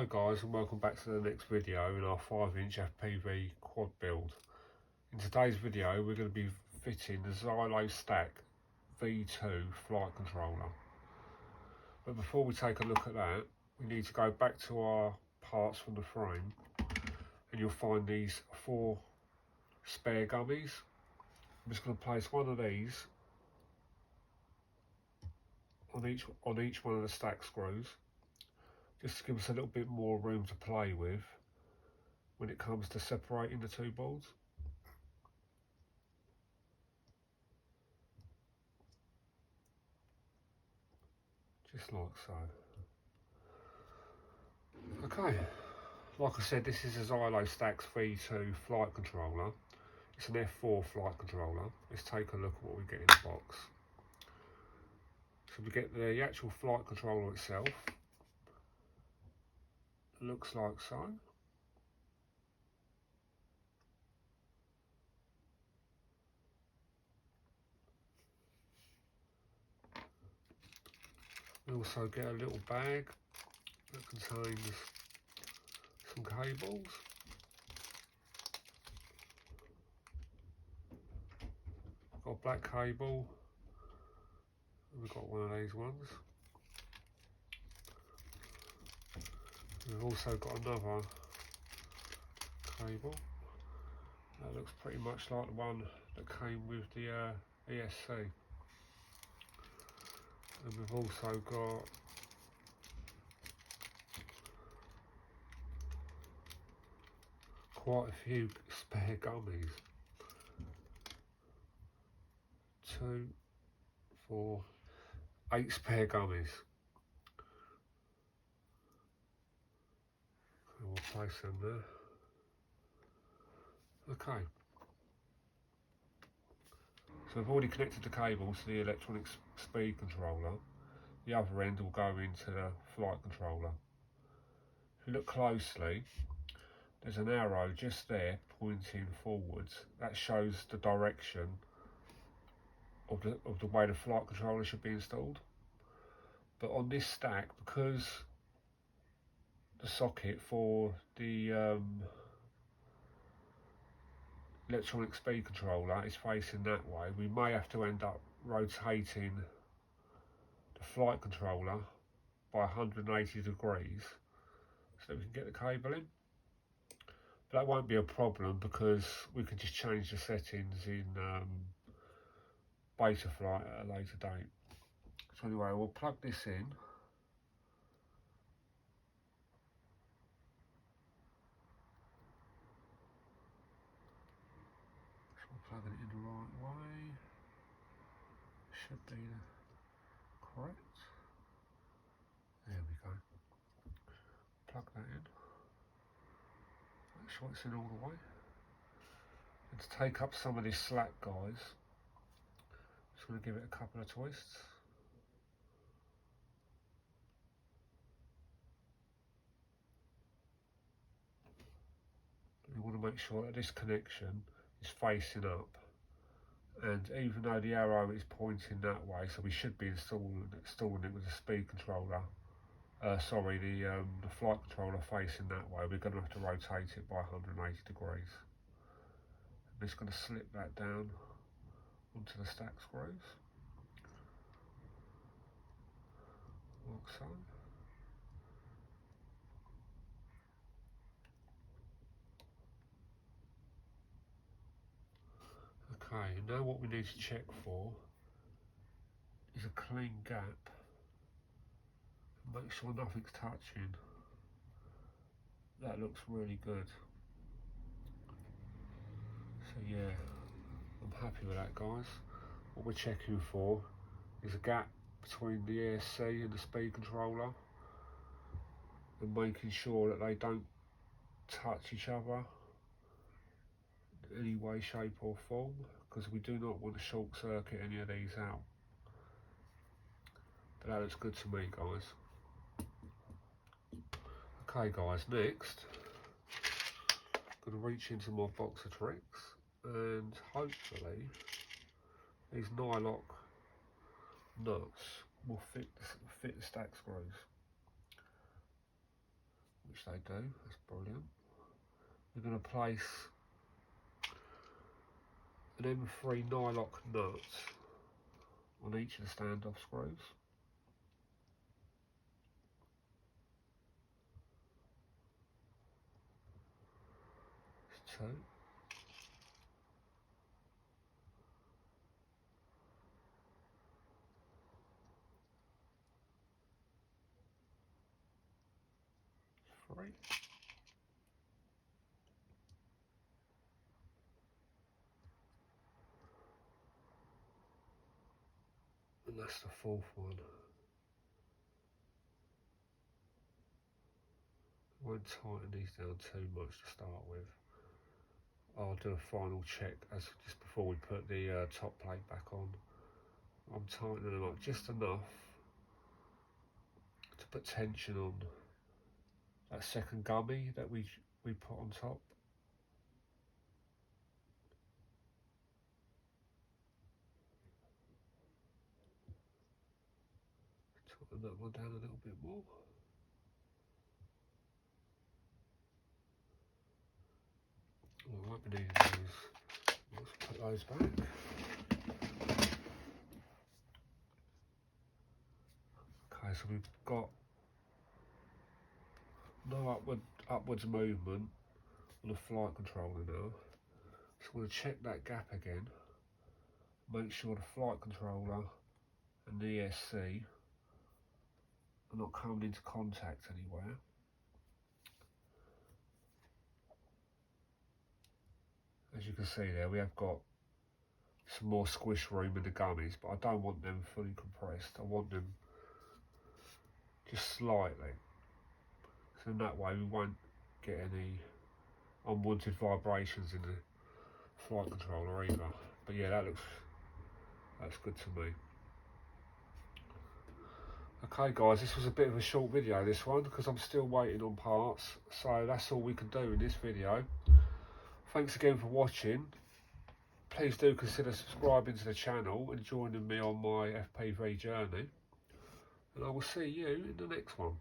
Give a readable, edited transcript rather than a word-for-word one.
guys, and welcome back to the next video in our 5-inch FPV quad build. In today's video we're going to be fitting the Xylo Stack V2 flight controller. But before we take a look at that, we need to go back to our parts from the frame, and you'll find these 4 spare gummies. I'm just going to place one of these on each one of the stack screws, just to give us a little bit more room to play with when it comes to separating the two boards. Just like so. Okay, like I said, this is a Xylo Stack V2 flight controller. It's an F4 flight controller. Let's take a look at what we get in the box. So we get the actual flight controller itself. It looks like so. We also get a little bag that contains some cables. We've got a black cable, and we've got one of these ones. We've also got another cable that looks pretty much like the one that came with the ESC. And we've also got quite a few spare gummies. 2, 4, 8 spare gummies. And we'll place them there. Okay. So I've already connected the cable to the electronic speed controller. The other end will go into the flight controller. If you look closely, there's an arrow just there pointing forwards. That shows the direction of the way the flight controller should be installed. But on this stack, because the socket for the electronic speed controller is facing that way, we may have to end up rotating the flight controller by 180 degrees so that we can get the cable in. But that won't be a problem because we can just change the settings in Betaflight at a later date. So anyway, we'll plug this in. Plugging it in the right way, should be correct. There we go. Plug that in. Make sure it's in all the way. And to take up some of this slack, guys, just going to give it a couple of twists. You want to make sure that this connection is facing up, and even though the arrow is pointing that way, so we should be installing it with the speed controller, the flight controller facing that way, we're going to have to rotate it by 180 degrees. I'm just going to slip that down onto the stack screws, like so. Okay, now what we need to check for is a clean gap. Make sure nothing's touching. That looks really good. So yeah, I'm happy with that, guys. What we're checking for is a gap between the ESC and the speed controller, and making sure that they don't touch each other in any way, shape or form, because we do not want to short circuit any of these out. But that looks good to me, guys. Okay guys, next I'm going to reach into my box of tricks, and hopefully these nylock nuts will fit the stack screws. which they do. That's brilliant. We're going to place an M3 nylock nut on each of the standoff screws. That's 2. Three. And that's the 4th one. I won't tighten these down too much to start with. I'll do a final check as just before we put the top plate back on. I'm tightening them up just enough to put tension on that second gummy that we put on top. Tighten that one down a little bit more. I won't be needing those. Let's put those back. Okay, so we've got no upwards movement on the flight controller now. So I'm going to check that gap again. Make sure the flight controller and the ESC are not coming into contact anywhere. As you can see there, we have got some more squish room in the gummies, but I don't want them fully compressed. I want them just slightly. So in that way we won't get any unwanted vibrations in the flight controller either. But yeah, that's good to me. Okay guys, this was a bit of a short video, this one, because I'm still waiting on parts. So that's all we can do in this video. Thanks again for watching. Please do consider subscribing to the channel and joining me on my FPV journey. And I will see you in the next one.